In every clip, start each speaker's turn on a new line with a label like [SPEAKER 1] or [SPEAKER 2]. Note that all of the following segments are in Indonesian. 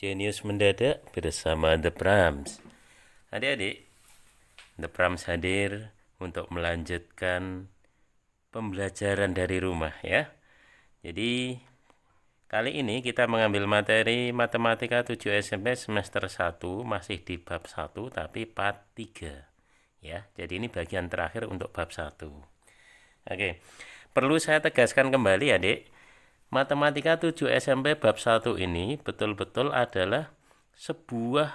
[SPEAKER 1] Jenius mendadak bersama The Prams. Adik-adik, The Prams hadir untuk melanjutkan pembelajaran dari rumah ya. Jadi kali ini kita mengambil materi Matematika 7 SMP semester 1 masih di bab 1 tapi part 3 ya. Jadi ini bagian terakhir untuk bab 1. Oke. Perlu saya tegaskan kembali adik, Matematika 7 SMP bab 1 ini betul-betul adalah sebuah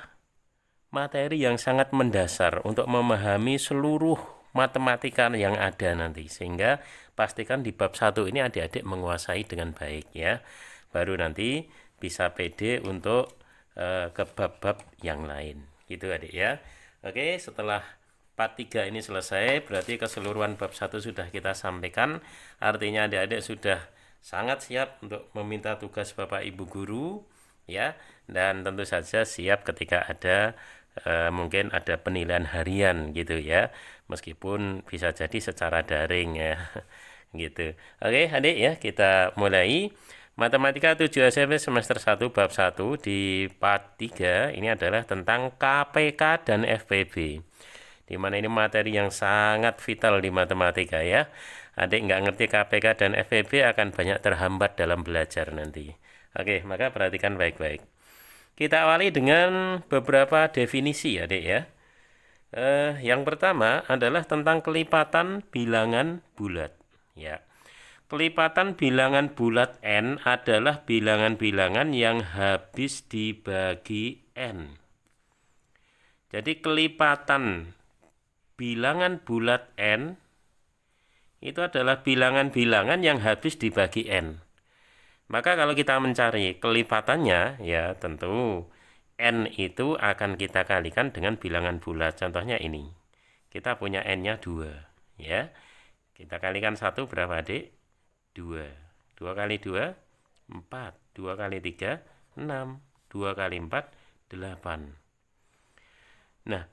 [SPEAKER 1] materi yang sangat mendasar untuk memahami seluruh matematika yang ada nanti. Sehingga pastikan di bab 1 ini adik-adik menguasai dengan baik ya. Baru nanti bisa pede untuk ke bab-bab yang lain. Gitu adik ya. Oke, setelah part 3 ini selesai, berarti keseluruhan bab 1 sudah kita sampaikan. Artinya adik-adik sudah sangat siap untuk meminta tugas Bapak Ibu guru ya, dan tentu saja siap ketika ada mungkin ada penilaian harian gitu ya, meskipun bisa jadi secara daring ya gitu. Oke adik ya, kita mulai Matematika 7 SMP semester 1 bab 1 di part 3 ini adalah tentang KPK dan FPB, dimana ini materi yang sangat vital di matematika ya. Adik nggak ngerti KPK dan FPB akan banyak terhambat dalam belajar nanti. Oke, maka perhatikan baik-baik. Kita awali dengan beberapa definisi adik ya. Yang pertama adalah tentang kelipatan bilangan bulat. Ya. Kelipatan bilangan bulat N adalah bilangan-bilangan yang habis dibagi N. Jadi kelipatan bilangan bulat N itu adalah bilangan-bilangan yang habis dibagi N. Maka kalau kita mencari kelipatannya, ya tentu N itu akan kita kalikan dengan bilangan bulat. Contohnya ini. Kita punya N-nya 2. Ya. Kita kalikan 1 berapa adik? 2. 2 kali 2, 4. 2 kali 3, 6. 2 kali 4, 8. Nah,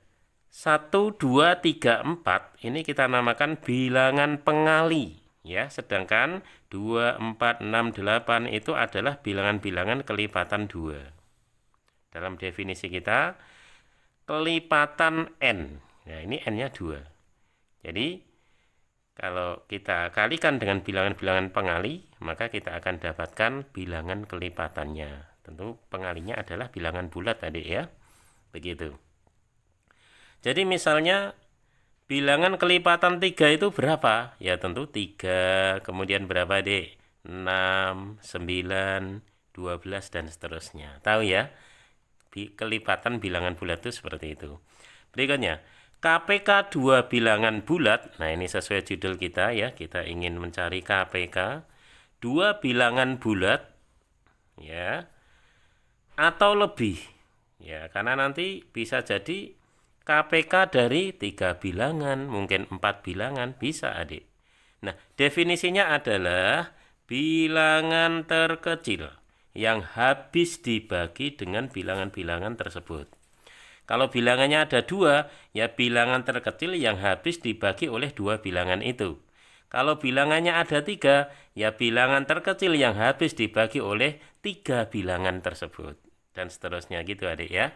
[SPEAKER 1] 1, 2, 3, 4 ini kita namakan bilangan pengali ya, sedangkan 2, 4, 6, 8 itu adalah bilangan-bilangan kelipatan 2. Dalam definisi kita kelipatan N. Nah, ini N-nya 2. Jadi kalau kita kalikan dengan bilangan-bilangan pengali, maka kita akan dapatkan bilangan kelipatannya. Tentu pengalinya adalah bilangan bulat adik ya. Begitu. Jadi misalnya bilangan kelipatan 3 itu berapa? Ya tentu 3, kemudian berapa dek? 6, 9, 12 dan seterusnya. Tahu ya? Kelipatan bilangan bulat itu seperti itu. Berikutnya, KPK 2 bilangan bulat. Nah, ini sesuai judul kita ya. Kita ingin mencari KPK 2 bilangan bulat ya atau lebih. Ya, karena nanti bisa jadi KPK dari 3 bilangan, mungkin 4 bilangan, bisa adik. Nah, definisinya adalah bilangan terkecil yang habis dibagi dengan bilangan-bilangan tersebut. Kalau bilangannya ada 2, ya bilangan terkecil yang habis dibagi oleh 2 bilangan itu. Kalau bilangannya ada 3, ya bilangan terkecil yang habis dibagi oleh 3 bilangan tersebut. Dan seterusnya gitu adik ya.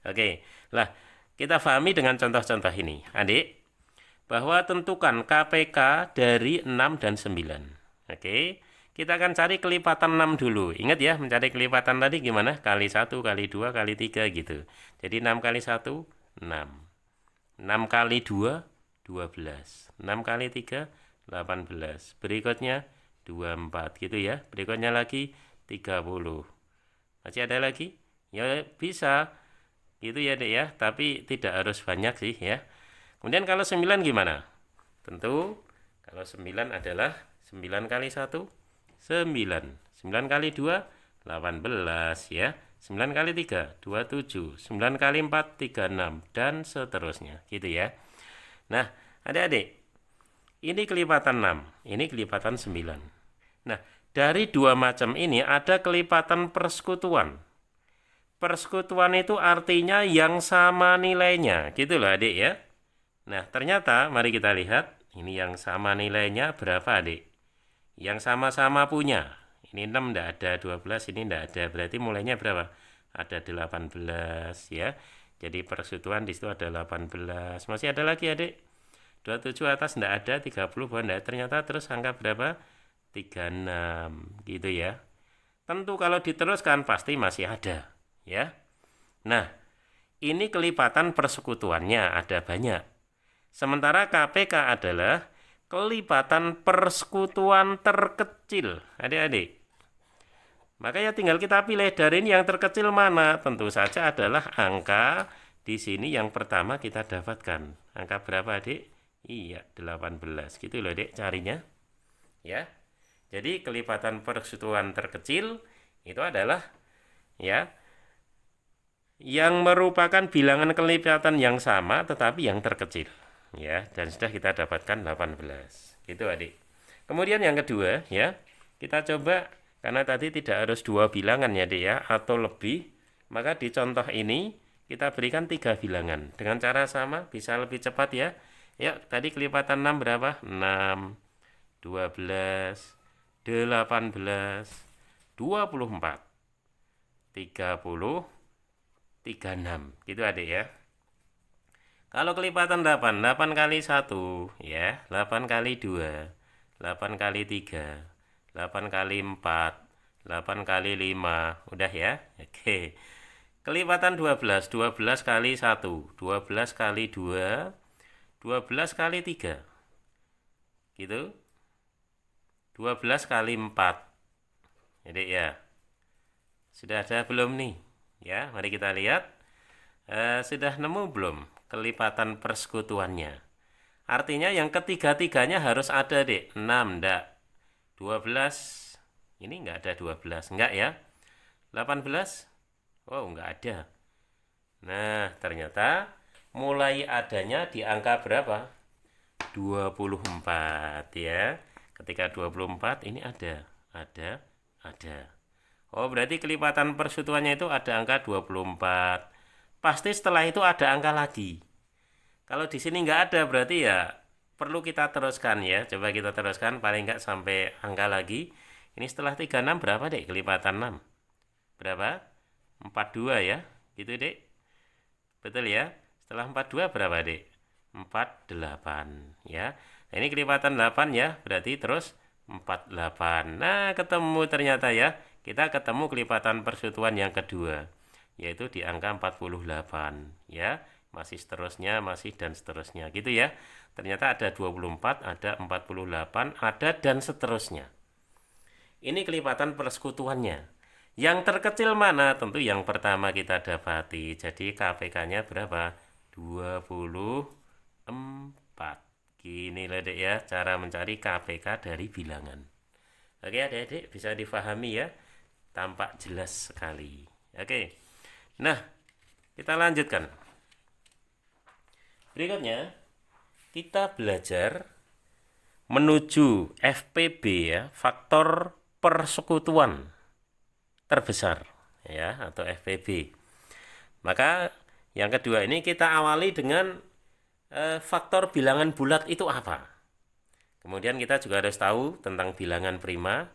[SPEAKER 1] Oke, lah kita pahami dengan contoh-contoh ini, adik, bahwa tentukan KPK dari 6 dan 9. Oke, kita akan cari kelipatan 6 dulu. Ingat ya, mencari kelipatan tadi gimana? Kali 1, kali 2, kali 3 gitu. Jadi 6 kali 1, 6. 6 kali 2, 12. 6 kali 3, 18. Berikutnya 24 gitu ya. Berikutnya lagi 30. Masih ada lagi? Ya bisa. Gitu ya dek ya, tapi tidak harus banyak sih ya. Kemudian kalau 9 gimana? Tentu kalau 9 adalah 9 kali 1, 9. 9 kali 2, 18 ya. 9 kali 3, 27. 9 kali 4, 36. Dan seterusnya gitu ya. Nah adik-adik, ini kelipatan 6, ini kelipatan 9. Nah dari 2 macam ini ada kelipatan persekutuan. Persekutuan itu artinya yang sama nilainya, gitu loh adik ya. Nah, ternyata mari kita lihat, ini yang sama nilainya berapa adik? Yang sama-sama punya. Ini 6 enggak ada, 12 ini enggak ada, berarti mulainya berapa? ada 18 ya. Jadi persekutuan di situ ada 18. Masih ada lagi adik? 27 atas enggak ada, 30 bawah enggak. Ternyata terus angka berapa? 36 gitu ya. Tentu kalau diteruskan pasti masih ada ya. Nah, ini kelipatan persekutuannya ada banyak. Sementara KPK adalah kelipatan persekutuan terkecil. Adik-adik. Makanya tinggal kita pilih dari ini yang terkecil mana. Tentu saja adalah angka di sini yang pertama kita dapatkan. Angka berapa, Adik? Iya, 18. Gitu loh, Adik, carinya. Ya. Jadi kelipatan persekutuan terkecil itu adalah ya yang merupakan bilangan kelipatan yang sama tetapi yang terkecil. Ya, dan sudah kita dapatkan 18. Gitu, Adik. Kemudian yang kedua, ya. Kita coba karena tadi tidak harus dua bilangan ya, Dek ya, atau lebih, maka di contoh ini kita berikan 3 bilangan. Dengan cara sama, bisa lebih cepat ya. Ya, tadi kelipatan 6 berapa? 6, 12, 18, 24, 30, 36. Gitu Adik ya. Kalau kelipatan 8, 8 kali 1 ya, 8 kali 2, 8 kali 3, 8 kali 4, 8 kali 5, udah ya. Oke. Kelipatan 12, 12 kali 1, 12 kali 2, 12 kali 3. Gitu. 12 kali 4. Jadi ya. Sudah ada belum nih? Ya, mari kita lihat. Sudah nemu belum kelipatan persekutuannya? Artinya yang ketiga-tiganya harus ada, Dek. 6 enggak. 12, ini enggak ada 12, enggak ya. 18, oh enggak ada. Nah, ternyata mulai adanya di angka berapa? 24 ya. Ketika 24 ini ada. Oh, berarti kelipatan persekutuannya itu ada angka 24. Pasti setelah itu ada angka lagi. Kalau di sini enggak ada berarti ya perlu kita teruskan ya. Coba kita teruskan paling enggak sampai angka lagi. Ini setelah 36 berapa, Dek? Kelipatan 6. Berapa? 42 ya. Gitu, Dek. Betul ya? Setelah 42 berapa, Dek? 48 ya. Nah, ini kelipatan 8 ya. Berarti terus 48. Nah, ketemu ternyata ya. Kita ketemu kelipatan persekutuan yang kedua, yaitu di angka 48 ya. Masih seterusnya, masih dan seterusnya gitu ya. Ternyata ada 24, ada 48, ada dan seterusnya. Ini kelipatan persekutuannya. Yang terkecil mana? Tentu yang pertama kita dapati. Jadi KPK-nya berapa? 24. Gini loh, Dek ya, cara mencari KPK dari bilangan. Oke, Adik-adik bisa difahami ya. Tampak jelas sekali. Oke. Nah, kita lanjutkan. Berikutnya, kita belajar menuju FPB ya, faktor persekutuan terbesar ya, atau FPB. Maka yang kedua ini kita awali dengan faktor bilangan bulat itu apa. Kemudian kita juga harus tahu tentang bilangan prima,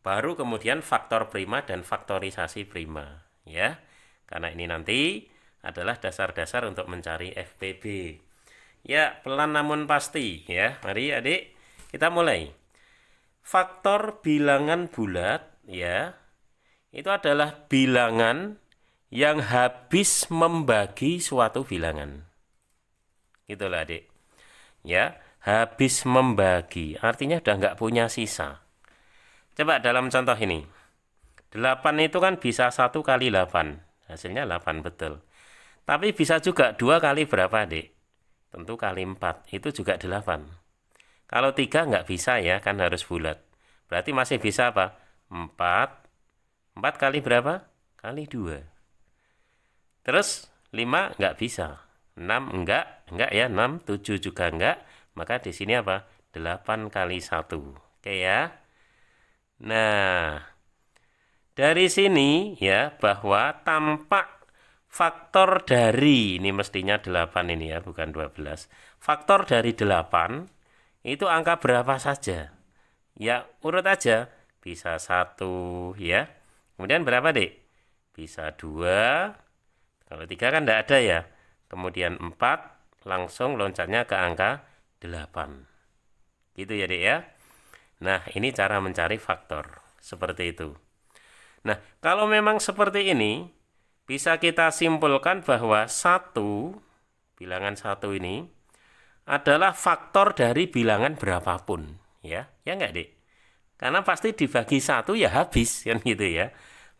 [SPEAKER 1] baru kemudian faktor prima dan faktorisasi prima ya. Karena ini nanti adalah dasar-dasar untuk mencari FPB. Ya, pelan namun pasti ya. Mari Adik, kita mulai. Faktor bilangan bulat ya, itu adalah bilangan yang habis membagi suatu bilangan. Itulah, Adik. Ya, habis membagi. Artinya udah nggak punya sisa. Coba dalam contoh ini. 8 itu kan bisa 1 kali 8. Hasilnya 8 betul. Tapi bisa juga 2 kali berapa, Adik? Tentu kali 4. Itu juga 8. Kalau 3 nggak bisa ya, kan harus bulat. Berarti masih bisa apa? 4. 4 kali berapa? Kali 2. Terus 5 nggak bisa. 6 enggak ya, 6, 7 juga enggak. Maka di sini apa? 8 kali 1. Oke ya. Nah, dari sini ya bahwa tampak faktor dari, ini mestinya 8 ini ya, bukan 12. Faktor dari 8 itu angka berapa saja? Ya, urut aja. Bisa 1 ya. Kemudian berapa, Dek? bisa 2. Kalau 3 kan tidak ada ya. Kemudian 4, langsung loncatnya ke angka 8. Gitu ya, Dek ya. Nah, ini cara mencari faktor. Seperti itu. Nah, kalau memang seperti ini, bisa kita simpulkan bahwa bilangan 1 ini adalah faktor dari bilangan berapapun. Ya enggak, Dek? Karena pasti dibagi 1 ya habis, kan gitu ya.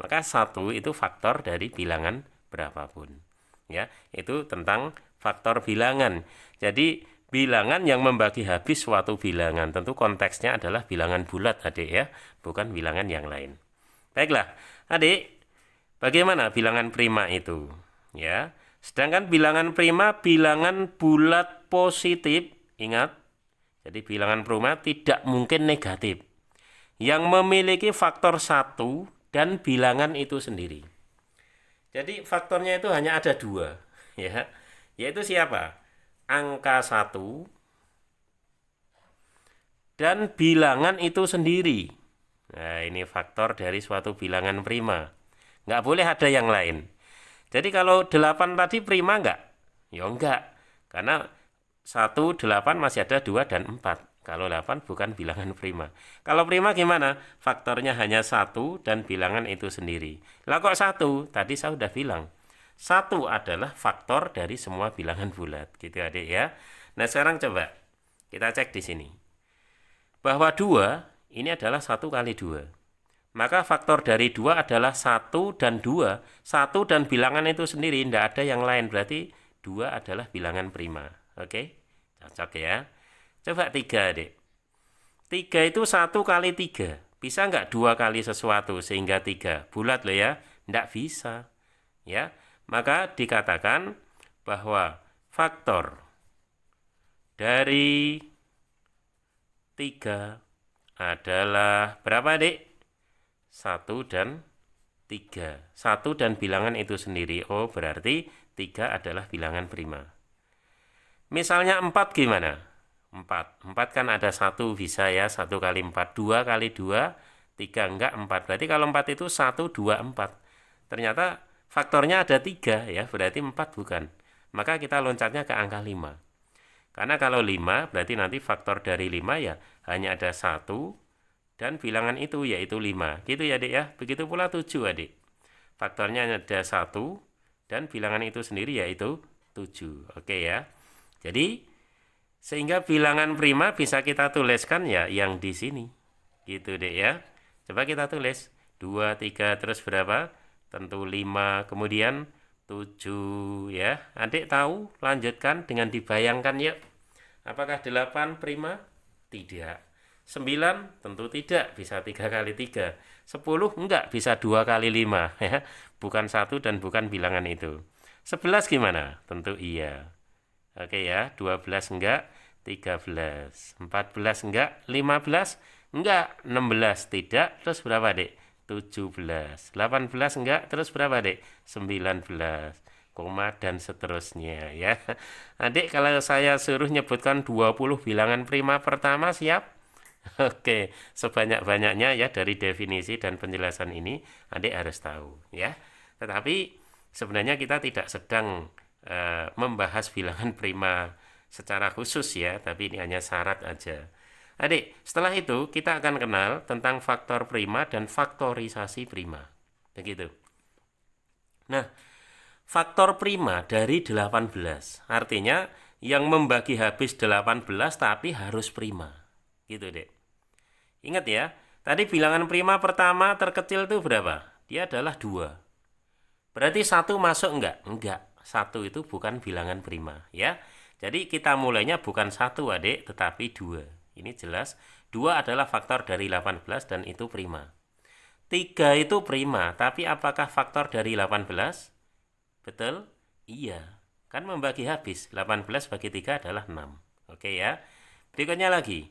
[SPEAKER 1] Maka 1 itu faktor dari bilangan berapapun. Ya, itu tentang faktor bilangan. Jadi bilangan yang membagi habis suatu bilangan, tentu konteksnya adalah bilangan bulat, Adik ya, bukan bilangan yang lain. Baiklah, Adik, bagaimana bilangan prima itu? Ya, sedangkan bilangan prima bilangan bulat positif, ingat. Jadi bilangan prima tidak mungkin negatif. Yang memiliki faktor 1 dan bilangan itu sendiri. Jadi faktornya itu hanya ada 2, ya. Yaitu siapa? Angka 1 dan bilangan itu sendiri. Nah, ini faktor dari suatu bilangan prima. Nggak boleh ada yang lain. Jadi kalau 8 tadi prima nggak? Ya enggak. Karena 1, 8 masih ada 2 dan 4. Kalau 8 bukan bilangan prima. Kalau prima gimana? Faktornya hanya 1 dan bilangan itu sendiri. Lah kok 1? Tadi saya sudah bilang. 1 adalah faktor dari semua bilangan bulat. Gitu Adik ya. Nah sekarang coba kita cek di sini. Bahwa 2 ini adalah 1 kali 2. Maka faktor dari 2 adalah 1 dan 2. 1 dan bilangan itu sendiri. Tidak ada yang lain. Berarti 2 adalah bilangan prima. Oke? Cocok ya. Coba 3, Adik. 3 itu 1 kali 3. Bisa nggak 2 kali sesuatu sehingga 3? Bulat loh ya. Nggak bisa. Ya. Maka dikatakan bahwa faktor dari 3 adalah berapa, Adik? 1 dan 3. 1 dan bilangan itu sendiri. Oh, berarti 3 adalah bilangan prima. Misalnya 4 gimana? 4 kan ada 1 bisa ya, 1 kali 4, 2 kali 2, 3 enggak, 4. Berarti kalau 4 itu 1, 2, 4. Ternyata faktornya ada 3 ya, berarti 4 bukan. Maka kita loncatnya ke angka 5. Karena kalau 5 berarti nanti faktor dari 5 ya hanya ada 1 dan bilangan itu yaitu 5. Gitu ya, Adik ya. Begitu pula 7, Adik. Faktornya ada 1 dan bilangan itu sendiri yaitu 7. Oke ya. Jadi sehingga bilangan prima bisa kita tuliskan ya yang di sini. Gitu deh ya. Coba kita tulis. 2, 3, terus berapa? Tentu 5, kemudian 7 ya. Adik tahu? Lanjutkan dengan dibayangkan yuk. Apakah 8 prima? Tidak. 9 tentu tidak, bisa 3 kali 3. 10 enggak, bisa 2 kali 5 ya. Bukan 1 dan bukan bilangan itu. 11 gimana? Tentu iya. Oke ya, 12 enggak, 13, 14 enggak, 15 enggak, 16 tidak, terus berapa, Dek? 17, 18 enggak, terus berapa, Dek? 19, koma dan seterusnya ya. Adik kalau saya suruh nyebutkan 20 bilangan prima pertama siap? Oke, sebanyak-banyaknya ya dari definisi dan penjelasan ini Adik harus tahu ya. Tetapi sebenarnya kita tidak sedang membahas bilangan prima secara khusus ya, tapi ini hanya syarat aja. Adik, setelah itu kita akan kenal tentang faktor prima dan faktorisasi prima. Begitu. Nah, faktor prima dari 18, artinya yang membagi habis 18 tapi harus prima. Gitu, Dek. Ingat ya, tadi bilangan prima pertama terkecil itu berapa? Dia adalah 2. Berarti 1 masuk enggak? Enggak. 1 itu bukan bilangan prima ya. Jadi kita mulainya bukan 1, Adik, tetapi 2. Ini jelas 2 adalah faktor dari 18 dan itu prima. 3 itu prima, tapi apakah faktor dari 18? Betul? Iya. Kan membagi habis. 18 bagi 3 adalah 6. Oke ya. Berikutnya lagi.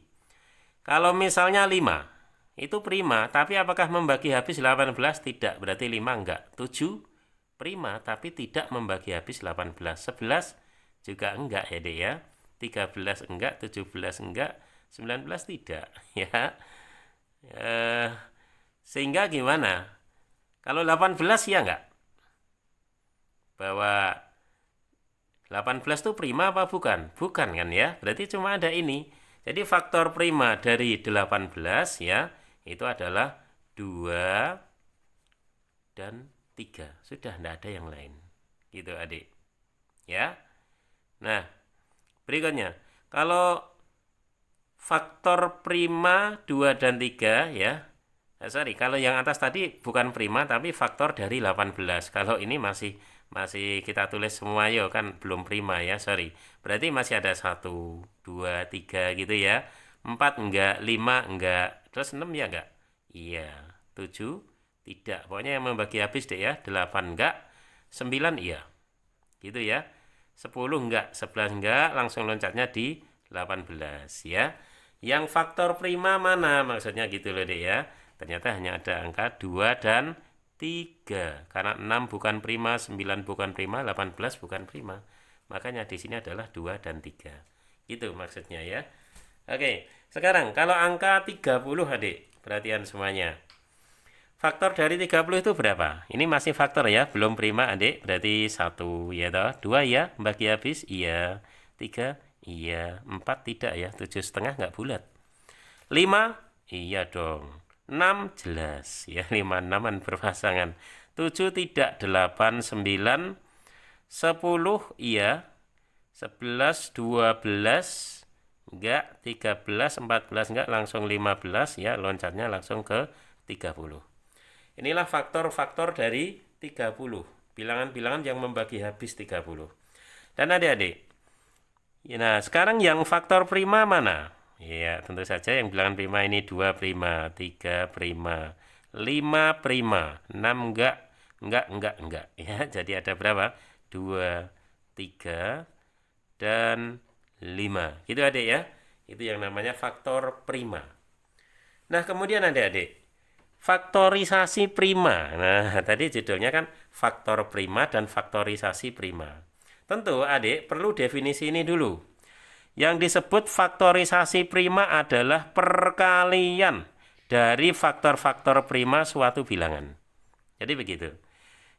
[SPEAKER 1] Kalau misalnya 5 itu prima, tapi apakah membagi habis 18? Tidak. Berarti 5 enggak. 7 prima tapi tidak membagi habis 18. 11 juga enggak ya, Dek ya. 13 enggak, 17 enggak, 19 tidak ya. Sehingga gimana? Kalau 18 ya enggak? bahwa 18 itu prima apa bukan? Bukan kan ya, berarti cuma ada ini. Jadi faktor prima dari 18 ya, itu adalah 2 dan 3. Sudah, tidak ada yang lain. Gitu adik. Ya. Nah, berikutnya. Kalau faktor prima 2 dan 3 ya. Sorry, kalau yang atas tadi bukan prima tapi faktor dari 18. Kalau ini masih kita tulis semua yo kan belum prima ya, sorry. Berarti masih ada 1, 2, 3 gitu ya. 4 enggak, 5 enggak, terus 6 ya enggak? Iya, 7 tidak. Pokoknya yang membagi habis deh ya. 8 enggak, 9 iya. Gitu ya. 10 enggak, 11 enggak, langsung loncatnya di 18 ya. Yang faktor prima mana? Maksudnya gitu loh deh ya. Ternyata hanya ada angka 2 dan 3. Karena 6 bukan prima, 9 bukan prima, 18 bukan prima. Makanya di sini adalah 2 dan 3. Gitu maksudnya ya. Oke, sekarang kalau angka 30 adik, perhatian semuanya. Faktor dari 30 itu berapa? Ini masih faktor ya, belum prima adik. Berarti 1 ya toh, 2 ya, bagi habis, iya. 3, iya. 4 tidak ya, 7,5 nggak bulat. 5, iya dong. 6 jelas ya, 5 6-an berpasangan. 7 tidak, 8 9 10 iya. 11 12 enggak, 13 14 enggak, langsung 15 ya, loncatnya langsung ke 30. Inilah faktor-faktor dari 30. Bilangan-bilangan yang membagi habis 30. Dan adik-adik, nah sekarang yang faktor prima mana? Ya, tentu saja yang bilangan prima ini 2 prima, 3 prima, 5 prima, 6 enggak. Ya, jadi ada berapa? 2, 3, dan 5. Gitu adik ya. Itu yang namanya faktor prima. Nah, kemudian adik-adik, faktorisasi prima. Nah, tadi judulnya kan faktor prima dan faktorisasi prima. Tentu adik perlu definisi ini dulu. Yang disebut faktorisasi prima adalah perkalian dari faktor-faktor prima suatu bilangan. Jadi begitu.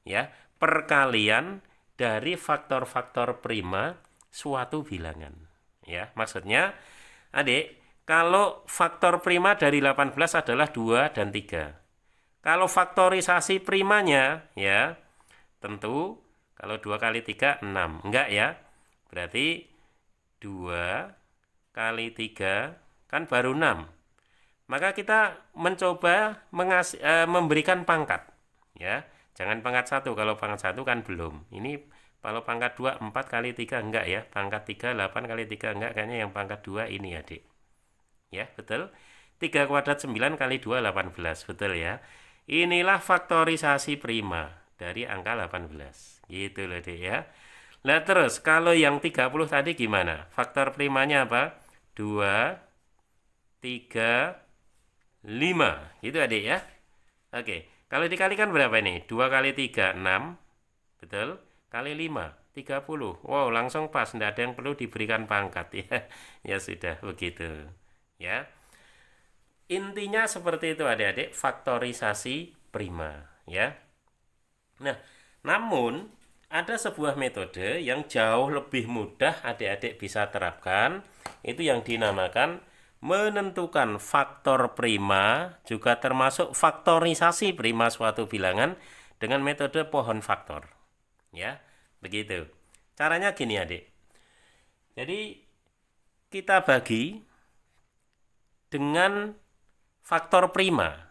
[SPEAKER 1] Ya, perkalian dari faktor-faktor prima suatu bilangan. Ya, maksudnya adik, kalau faktor prima dari 18 adalah 2 dan 3. Kalau faktorisasi primanya ya, tentu kalau 2 kali 3 6. Enggak ya. Berarti 2 kali 3 kan baru 6. Maka kita mencoba memberikan pangkat. Ya, jangan pangkat 1. Kalau pangkat 1 kan belum. Ini kalau pangkat 2 4 kali 3 enggak ya. Pangkat 3 8 kali 3 enggak. Kayaknya yang pangkat 2 ini adik. Ya, betul. 3 kuadrat 9 kali 2 18. Betul ya. Inilah faktorisasi prima dari angka 18. Gitu loh dek ya. Nah terus kalau yang 30 tadi gimana? Faktor primanya apa? 2, 3, 5. Gitu adik ya. Oke. Kalau dikalikan berapa ini? 2 kali 3, 6. Betul? Kali 5, 30. Wow, langsung pas. Tidak ada yang perlu diberikan pangkat ya. Ya sudah, begitu. Ya. Intinya seperti itu adik-adik. Faktorisasi prima. Ya. Nah, namun ada sebuah metode yang jauh lebih mudah adik-adik bisa terapkan. Itu yang dinamakan menentukan faktor prima, juga termasuk faktorisasi prima suatu bilangan dengan metode pohon faktor. Ya, begitu. Caranya gini adik. Jadi kita bagi dengan faktor prima.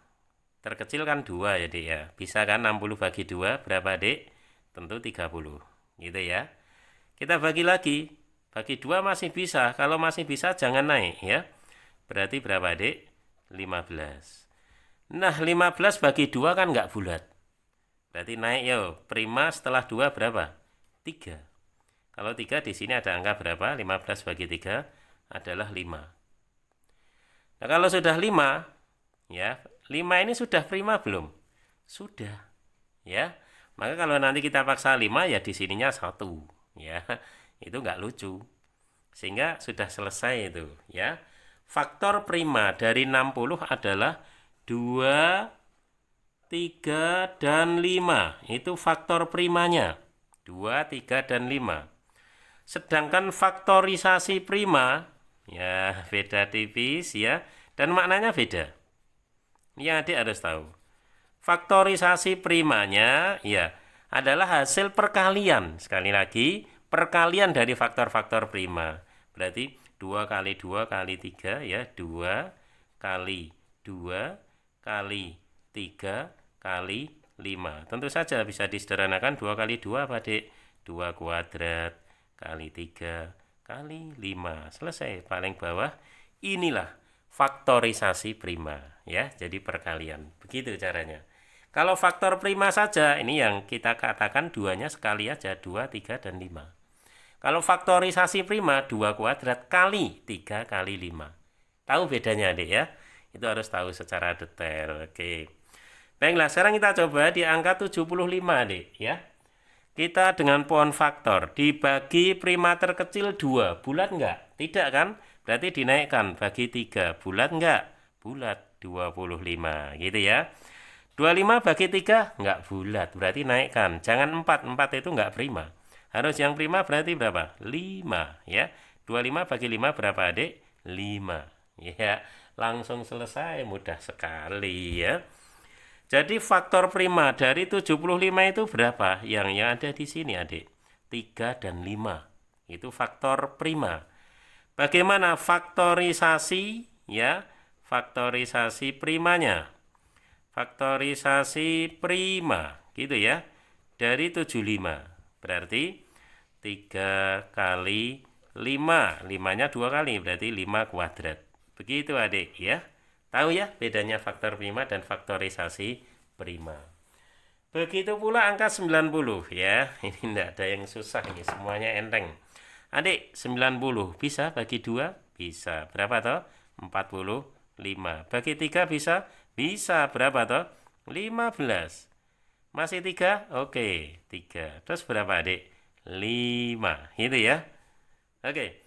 [SPEAKER 1] Terkecil kan 2 ya adik ya. Bisa kan 60 bagi 2 berapa adik? Tentu 30 gitu ya. Kita bagi lagi, bagi 2 masih bisa. Kalau masih bisa jangan naik ya. Berarti berapa adik? 15. Nah 15 bagi 2 kan nggak bulat. Berarti naik yo. Prima setelah 2 berapa? 3. Kalau 3 di sini ada angka berapa? 15 bagi 3 adalah 5. Nah kalau sudah 5 ya, 5 ini sudah prima belum? Sudah ya. Maka kalau nanti kita paksa 5 ya di sininya 1 ya. Itu nggak lucu. Sehingga sudah selesai itu ya. Faktor prima dari 60 adalah 2, 3 dan 5. Itu faktor primanya. 2, 3, dan 5. Sedangkan faktorisasi prima, ya beda tipis ya, dan maknanya beda. Yang adik harus tahu. Faktorisasi primanya ya adalah hasil perkalian. Sekali lagi, perkalian dari faktor-faktor prima. Berarti 2 kali 2 kali 3 ya, 2 kali 2 kali 3 kali 5. Tentu saja bisa disederhanakan 2 kali 2 apa adik? 2 kuadrat kali 3 kali 5. Selesai. Paling bawah inilah faktorisasi prima ya. Jadi perkalian. Begitu caranya. Kalau faktor prima saja ini yang kita katakan duanya sekali aja 2, 3 dan 5. Kalau faktorisasi prima 2 kuadrat kali 3 kali 5. Tahu bedanya adik ya? Itu harus tahu secara detail. Oke. Baiklah, sekarang kita coba di angka 75 adik ya. Kita dengan pohon faktor dibagi prima terkecil 2, bulat enggak? Tidak kan? Berarti dinaikkan bagi 3, bulat enggak? Bulat, 25 gitu ya. 25 bagi 3 enggak bulat, berarti naikkan. Jangan 4, 4 itu enggak prima. Harus yang prima berarti berapa? 5 ya. 25 bagi 5 berapa adik? 5 ya. Langsung selesai, mudah sekali ya. Jadi faktor prima dari 75 itu berapa? Yang ada di sini adik. 3 dan 5. Itu faktor prima. Bagaimana faktorisasi ya? Faktorisasi primanya. Faktorisasi prima gitu ya. Dari 75. Berarti 3 kali 5. 5-nya 2 kali berarti 5 kuadrat. Begitu adik ya. Tahu ya bedanya faktor prima dan faktorisasi prima. Begitu pula angka 90 ya. Ini tidak ada yang susah ini, semuanya enteng. Adik, 90 bisa bagi 2? Bisa. Berapa toh? 45. Bagi 3 bisa? Bisa. Berapa toh? 15. Masih 3? Oke, 3. Terus berapa adik? 5. Gitu ya. Oke.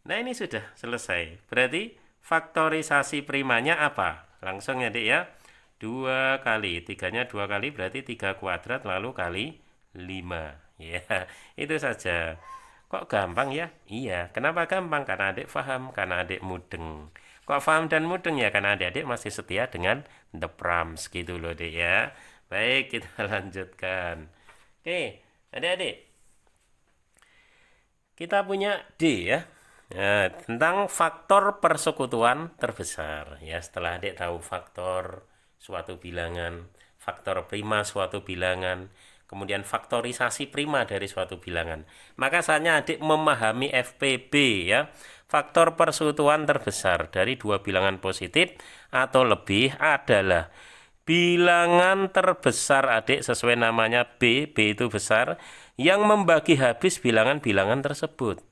[SPEAKER 1] Nah ini sudah selesai. Berarti faktorisasi primanya apa? Langsung ya adik ya. 2 kali, 3-nya 2 kali berarti 3 kuadrat lalu kali 5. Ya, itu saja. Kok gampang ya? Iya, kenapa gampang? Karena adik paham, karena adik mudeng. Kok paham dan mudeng ya? Karena adik-adik masih setia dengan the prompts gitu loh adik ya. Baik, kita lanjutkan. Oke, adik-adik. Kita punya D ya. Nah, tentang faktor persekutuan terbesar ya. Setelah adik tahu faktor suatu bilangan, faktor prima suatu bilangan, kemudian faktorisasi prima dari suatu bilangan, maka saatnya adik memahami FPB ya. Faktor persekutuan terbesar dari dua bilangan positif atau lebih adalah bilangan terbesar adik sesuai namanya B itu besar, yang membagi habis bilangan-bilangan tersebut.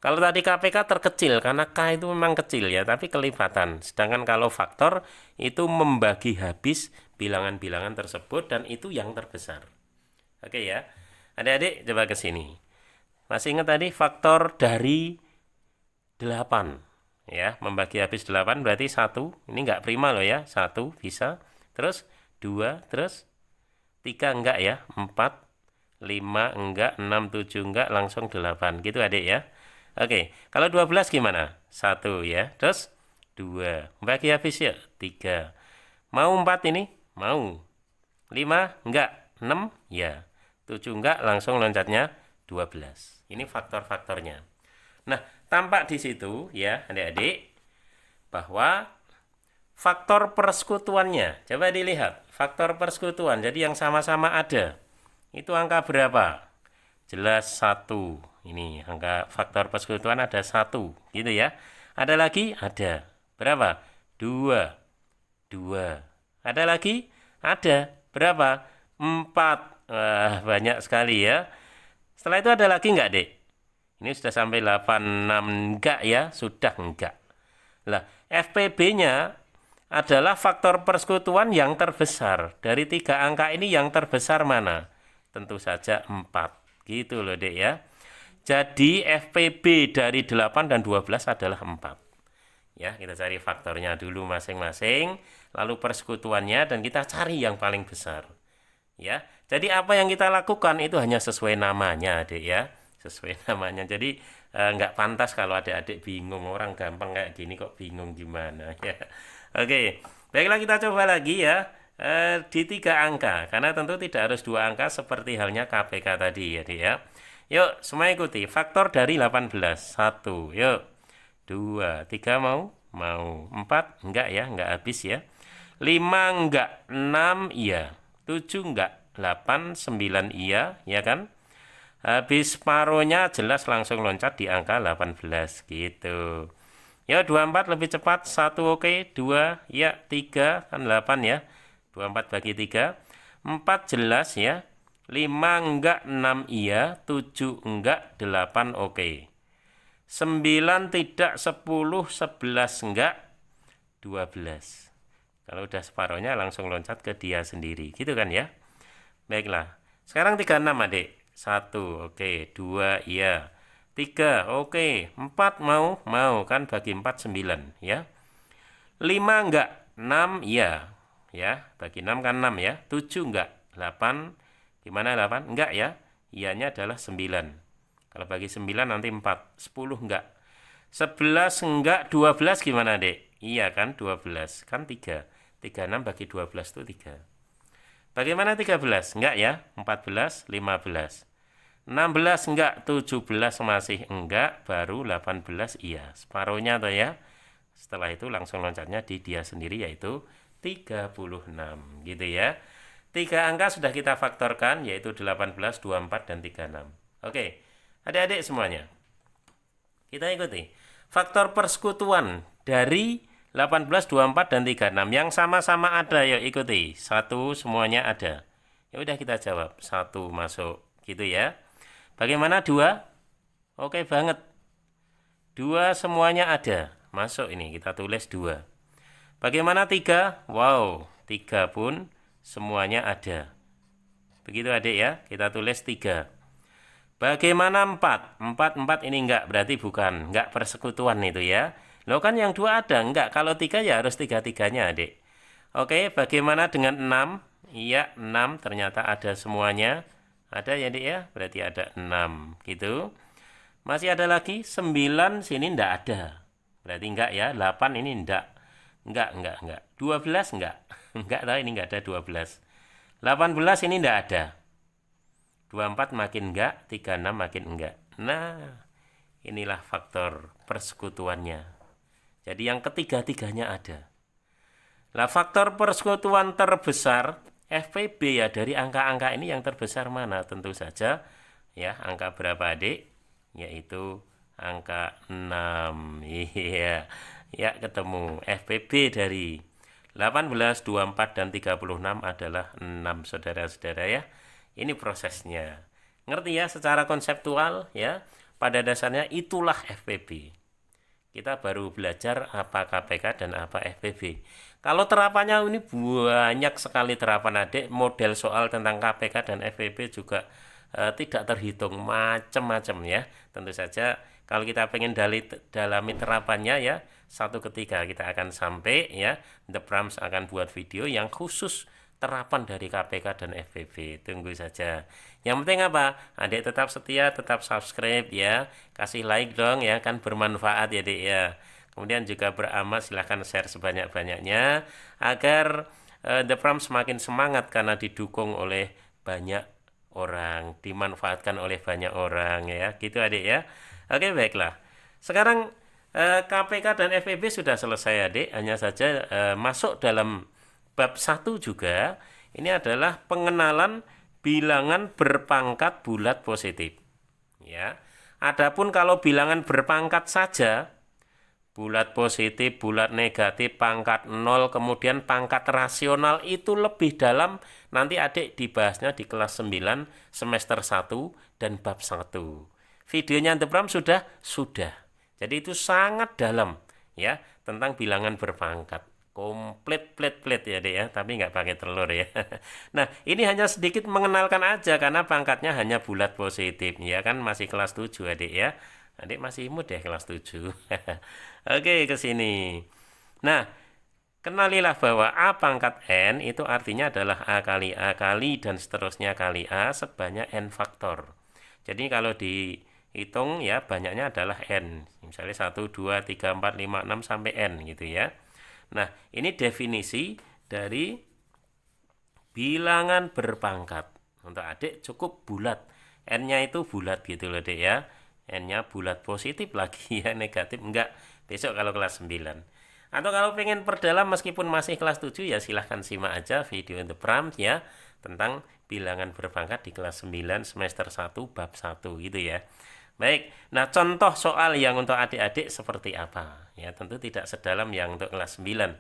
[SPEAKER 1] Kalau tadi KPK terkecil, karena K itu memang kecil ya, tapi kelipatan. Sedangkan kalau faktor itu membagi habis bilangan-bilangan tersebut dan itu yang terbesar. Oke ya, adik-adik coba ke sini. Masih ingat tadi faktor dari 8 ya, membagi habis 8 berarti 1. Ini enggak prima loh ya, 1 bisa. Terus 2, terus 3 enggak ya, 4, 5 enggak, 6, 7 enggak, langsung 8. Gitu adik ya. Oke, kalau 12 gimana? 1 ya, terus 2. Bagi habis ya, 3. Mau 4 ini? Mau. 5? Enggak. 6? Ya. 7 enggak, langsung loncatnya 12. Ini faktor-faktornya. Nah, tampak di situ ya adik-adik, bahwa faktor persekutuannya. Coba dilihat, faktor persekutuan. Jadi yang sama-sama ada. Itu angka berapa? Jelas 1. Ini angka faktor persekutuan ada 1 gitu ya. Ada lagi? Ada. Berapa? 2. 2. Ada lagi? Ada. Berapa? 4. Wah, banyak sekali ya. Setelah itu ada lagi enggak, Dek? Ini sudah sampai 86 enggak ya? Sudah enggak. Lah, FPB-nya adalah faktor persekutuan yang terbesar. Dari 3 angka ini yang terbesar mana? Tentu saja 4. Gitu loh, Dek ya. Jadi FPB dari 8 dan 12 adalah 4. Ya, kita cari faktornya dulu masing-masing, lalu persekutuannya, dan kita cari yang paling besar. Ya. Jadi apa yang kita lakukan itu hanya sesuai namanya, Adik ya. Sesuai namanya. Jadi nggak pantas kalau adik-adik bingung, orang gampang kayak gini kok bingung gimana ya. Oke, baiklah kita coba lagi ya. Di 3 angka, karena tentu tidak harus 2 angka seperti halnya KPK tadi ya, Adik ya. Yuk, semua ikuti. Faktor dari 18. 1, yuk. 2, 3 mau? Mau. 4, enggak ya, enggak habis ya. 5 enggak, 6 iya. 7 enggak, 8, 9 iya, ya kan? Habis separohnya jelas langsung loncat di angka 18 gitu. Ya 24 lebih cepat, 1 oke, 2 ya, 3 kan 8 ya. 24 bagi 3, 4 jelas ya. 5 enggak, 6 iya, 7 enggak, 8 oke. 9 tidak, 10, 11 enggak, 12. Kalau udah separohnya langsung loncat ke dia sendiri, gitu kan ya. Baiklah. Sekarang 36 Adik. 1 oke, 2 iya. 3 oke, 4 mau? Mau kan bagi 4 9 ya. 5 enggak, 6 iya. Ya, bagi 6 kan 6 ya. 7 enggak, 8 gimana 8? Enggak ya. Iyanya adalah 9. Kalau bagi 9 nanti 4. 10 enggak. 11 enggak, 12 gimana, Dek? Iya kan, 12. Kan 3. 36 bagi 12 itu 3. Bagaimana 13? Enggak ya? 14, 15. 16 enggak, 17 masih enggak, baru 18 iya. Separuhnya tuh ya. Setelah itu langsung loncatnya di dia sendiri yaitu 36 gitu ya. 3 angka sudah kita faktorkan yaitu 18, 24 dan 36. Oke. Adik-adik semuanya. Kita ikuti. Faktor persekutuan dari 18, 24 dan 36 yang sama-sama ada, yuk ikuti. 1 semuanya ada. Ya udah kita jawab. 1 masuk gitu ya. Bagaimana 2? Oke banget. 2 semuanya ada. Masuk ini kita tulis 2. Bagaimana 3? Wow, 3 pun semuanya ada. Begitu Adik ya. Kita tulis 3. Bagaimana 4? 4 ini enggak, berarti bukan. Enggak persekutuan itu ya. Loh kan yang 2 ada. Enggak, kalau 3 ya harus 3-3-nya Adik. Oke, bagaimana dengan 6? Iya, 6 ternyata ada semuanya. Ada ya Adik ya? Berarti ada 6 gitu. Masih ada lagi 9 sini enggak ada. Berarti enggak ya. 8 ini enggak. Enggak. 12 enggak. Enggak tahu ini enggak ada 12. 18 ini enggak ada. 24 makin enggak, 36 makin enggak. Nah, inilah faktor persekutuannya. Jadi yang ketiga-tiganya ada. Nah, faktor persekutuan terbesar FPB ya dari angka-angka ini yang terbesar mana? Tentu saja ya, angka berapa Adik? Yaitu angka 6. Iya. Ya, ketemu. FPB dari 18, 24 dan 36 adalah 6 saudara-saudara ya. Ini prosesnya. Ngerti ya secara konseptual ya. Pada dasarnya itulah FPB. Kita baru belajar apa KPK dan apa FPB. Kalau terapannya ini banyak sekali terapan Adik. Model soal tentang KPK dan FPB juga tidak terhitung macam-macam ya. Tentu saja kalau kita pengen dalami terapannya ya, satu ketika kita akan sampai ya. The Prams akan buat video yang khusus terapan dari KPK dan FPB. Tunggu saja. Yang penting apa? Adik tetap setia, tetap subscribe ya. Kasih like dong ya, kan bermanfaat ya Adik ya. Kemudian juga beramal, silahkan share sebanyak-banyaknya agar The Pram semakin semangat karena didukung oleh banyak orang, dimanfaatkan oleh banyak orang ya. Gitu Adik ya. Oke, baiklah. Sekarang KPK dan FPB sudah selesai Adik, hanya saja masuk dalam bab 1 juga, ini adalah pengenalan bilangan berpangkat bulat positif. Ya. Adapun kalau bilangan berpangkat saja, bulat positif, bulat negatif, pangkat 0, kemudian pangkat rasional itu lebih dalam, nanti Adik dibahasnya di kelas 9 semester 1 dan bab 1. Videonya The Pram sudah? Sudah. Jadi itu sangat dalam ya tentang bilangan berpangkat. Komplit plit ya Dek ya, tapi nggak pakai telur ya. Nah, ini hanya sedikit mengenalkan aja karena pangkatnya hanya bulat positif ya kan, masih kelas 7 Adik ya. Adik masih imut ya kelas 7. Oke, ke sini. Nah, Kenalilah bahwa A pangkat N itu artinya adalah A kali dan seterusnya kali A sebanyak N faktor. Jadi kalau dihitung ya banyaknya adalah N. Misalnya 1, 2, 3, 4, 5, 6 sampai N gitu ya. Nah, ini definisi dari bilangan berpangkat. Untuk adik cukup bulat. N-nya itu bulat gitu loh dek ya. N-nya bulat positif lagi ya, negatif enggak. Besok kalau kelas 9. Atau kalau pengen perdalam meskipun masih kelas 7 ya silahkan simak aja video The Prams ya tentang bilangan berpangkat di kelas 9 semester 1 bab 1 gitu ya. Baik, nah contoh soal yang untuk adik-adik seperti apa? Ya tentu tidak sedalam yang untuk kelas 9.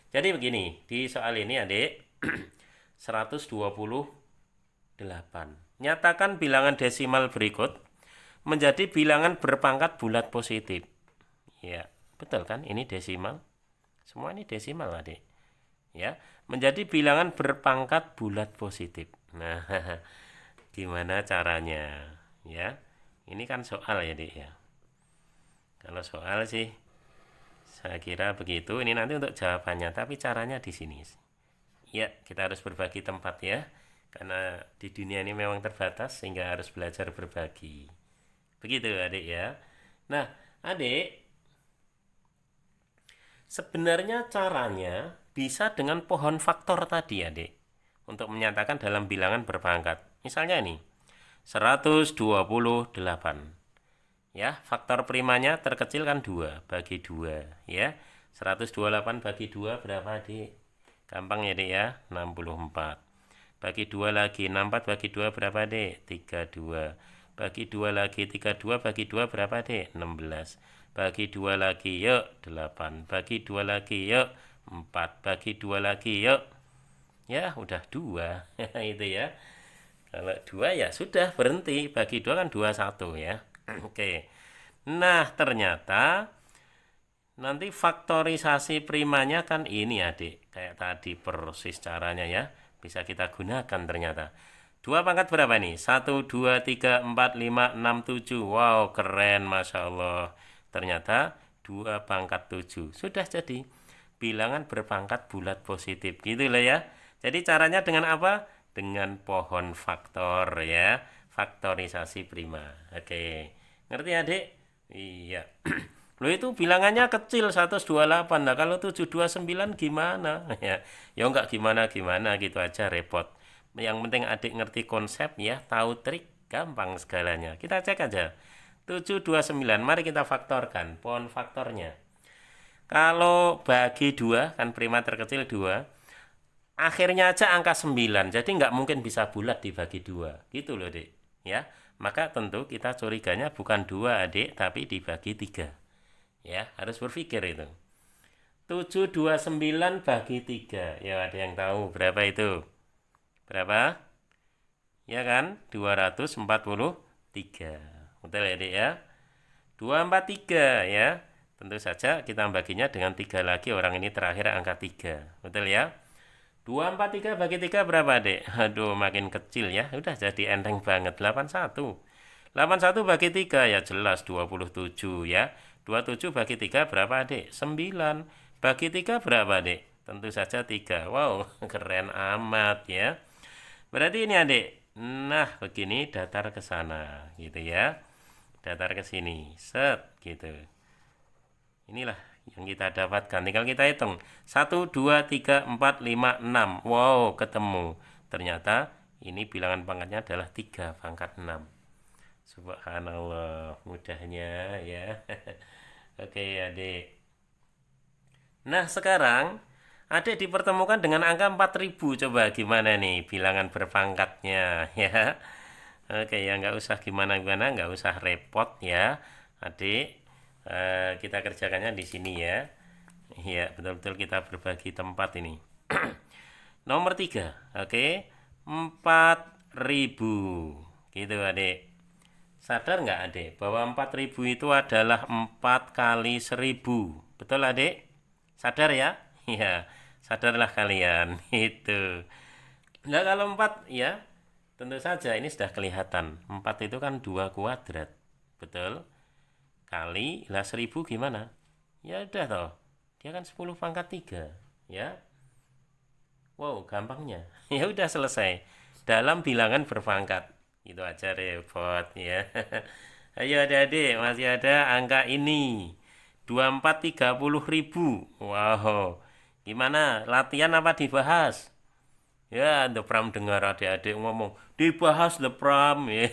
[SPEAKER 1] Jadi begini, di soal ini adik 128. Nyatakan bilangan desimal berikut menjadi bilangan berpangkat bulat positif. Ya, betul kan? Ini desimal. Semua ini desimal adik. Ya, menjadi bilangan berpangkat bulat positif. Nah, gimana caranya? Ya, ini kan soal ya dik ya. Kalau soal sih, saya kira begitu. Ini nanti untuk jawabannya, tapi caranya di sini. Ya, kita harus berbagi tempat ya. Karena di dunia ini memang terbatas sehingga harus belajar berbagi. Begitu adik ya. Nah, adik, sebenarnya caranya bisa dengan pohon faktor tadi adik. Untuk menyatakan dalam bilangan berpangkat. Misalnya ini, 128. Ya, faktor primanya terkecil kan 2, bagi 2 ya. 128 bagi 2 berapa adik? Gampang ya adik ya, 64. Bagi 2 lagi, 64 bagi 2 berapa adik? 32. Bagi 2 lagi, 32 bagi 2 berapa adik? 16. Bagi 2 lagi yuk 8. Bagi 2 lagi yuk 4. Bagi 2 lagi yuk. Ya udah 2. Itu ya. Kalau 2 ya sudah berhenti. Bagi 2 kan 21 ya. Oke. Nah ternyata nanti faktorisasi primanya kan ini adik. Kayak tadi persis caranya ya. Bisa kita gunakan ternyata. 2 pangkat berapa nih? 1, 2, 3, 4, 5, 6, 7. Wow keren Masya Allah. Ternyata 2 pangkat 7. Sudah jadi bilangan berpangkat bulat positif. Gitu lah ya. Jadi caranya dengan apa? Dengan pohon faktor ya. Faktorisasi prima. Oke. Ngerti adik? Iya. Loh itu bilangannya kecil 128. Nah kalau 729 gimana? Ya enggak gimana-gimana gitu aja repot. Yang penting adik ngerti konsep ya, tahu trik, gampang segalanya. Kita cek aja. 729, mari kita faktorkan pohon faktornya. Kalau bagi 2, kan prima terkecil 2, akhirnya aja angka 9, jadi nggak mungkin bisa bulat dibagi 2. Gitu loh, Dek. Ya, maka tentu kita curiganya bukan 2, Adik, tapi dibagi 3. Ya, harus berpikir itu. 729 bagi 3. Ya, ada yang tahu berapa itu? Berapa? Ya kan? 243. Betul ya, Dek ya? 243 ya. Tentu saja kita baginya dengan 3 lagi. Orang ini terakhir angka 3. Betul ya? 243 bagi 3 berapa, Dek? Aduh, makin kecil ya. Udah jadi enteng banget. 81. 81 bagi 3 ya jelas 27 ya. 27 bagi 3 berapa, Dek? 9. Bagi 3 berapa, Dek? Tentu saja 3. Wow, keren amat ya. Berarti ini adik. Nah, begini datar ke sana gitu ya. Datar ke sini. Set gitu. Inilah yang kita dapatkan. Tinggal kita hitung. 1 2 3 4 5 6. Wow, ketemu. Ternyata ini bilangan pangkatnya adalah 3 pangkat 6. Subhanallah, mudahnya ya. Oke, adik. Nah, sekarang adik dipertemukan dengan angka 4000. Coba gimana nih bilangan berpangkatnya ya. Oke ya, nggak usah gimana-gimana, nggak usah repot ya adik. Kita kerjakannya di sini ya. Ya, betul-betul kita berbagi tempat ini. Nomor 3, oke. 4000. Gitu adik. Sadar nggak adik bahwa 4000 itu adalah 4 kali 1000. Betul adik? Sadar ya? Iya, sadarlah kalian. Itu. Nah, kalau 4 ya, tentu saja ini sudah kelihatan. 4 itu kan 2 kuadrat. Betul? Kali lah 1000 gimana? Ya udah toh. Dia kan 10 pangkat 3. ya. Wow, gampangnya. Ya udah selesai. Dalam bilangan berpangkat. Itu aja repot ya. Ayo adik-adik, masih ada angka ini. 2430.000. Wow. Gimana? Latihan apa dibahas? Ya, The Pram dengar adik-adik ngomong, dibahas The Pram ya.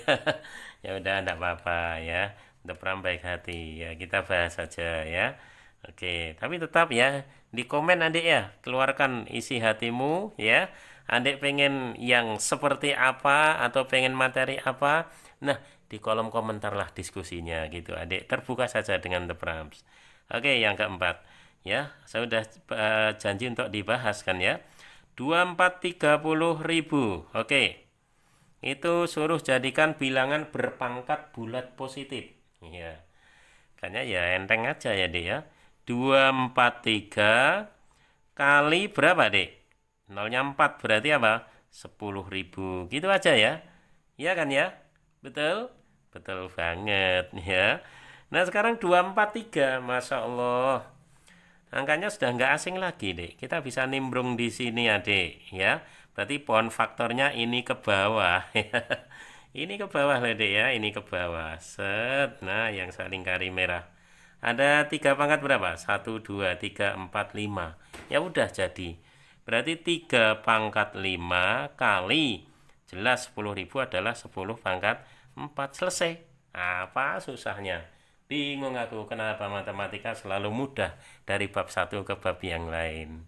[SPEAKER 1] Ya udah enggak apa-apa ya. The Pram baik hati ya. Kita bahas saja ya. Oke, tapi tetap ya di komen adik ya, keluarkan isi hatimu ya. Adik pengen yang seperti apa atau pengen materi apa? Nah, di kolom komentar lah diskusinya gitu. Adik terbuka saja dengan The Prams. Oke, yang keempat ya, saya udah janji untuk dibahas kan ya. 2430.000. Oke. Itu suruh jadikan bilangan berpangkat bulat positif. Iya. Kayaknya ya enteng aja ya, Dek ya. 243 kali berapa, Dek? Nolnya 4 berarti apa? 10.000. Gitu aja ya. Iya kan ya? Betul? Betul banget ya. Nah, sekarang 243. Masya Allah. Angkanya sudah nggak asing lagi, Dek. Kita bisa nimbrung di sini, Adik, ya. Berarti pohon faktornya ini ke bawah. Ini ke bawah, Dek ya. Ini ke bawah. Set. Nah, yang saling kari merah. Ada 3 pangkat berapa? 1, 2, 3, 4, 5. Ya udah jadi. Berarti 3 pangkat 5 kali. Jelas 10.000 adalah 10 pangkat 4. Selesai. Apa susahnya? Bingung aku kenapa matematika selalu mudah dari bab satu ke bab yang lain.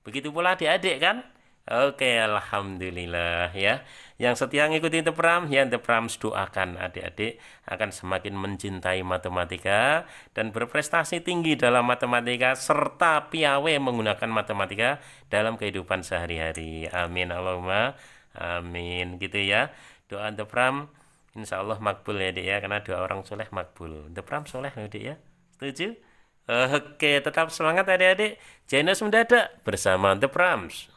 [SPEAKER 1] Begitu pula adik-adik kan? Oke, alhamdulillah ya. Yang setia ngikutin The Pram, ya The Prams doakan adik-adik akan semakin mencintai matematika dan berprestasi tinggi dalam matematika serta piawai menggunakan matematika dalam kehidupan sehari-hari. Amin Allahumma amin gitu ya. Doa The Pram insya Allah makbul ya, Dek ya, karena doa orang soleh makbul. The Pram soleh ya, Dek ya. Setuju? Oke, tetap semangat adik-adik. Janus mendadak bersama The Prams.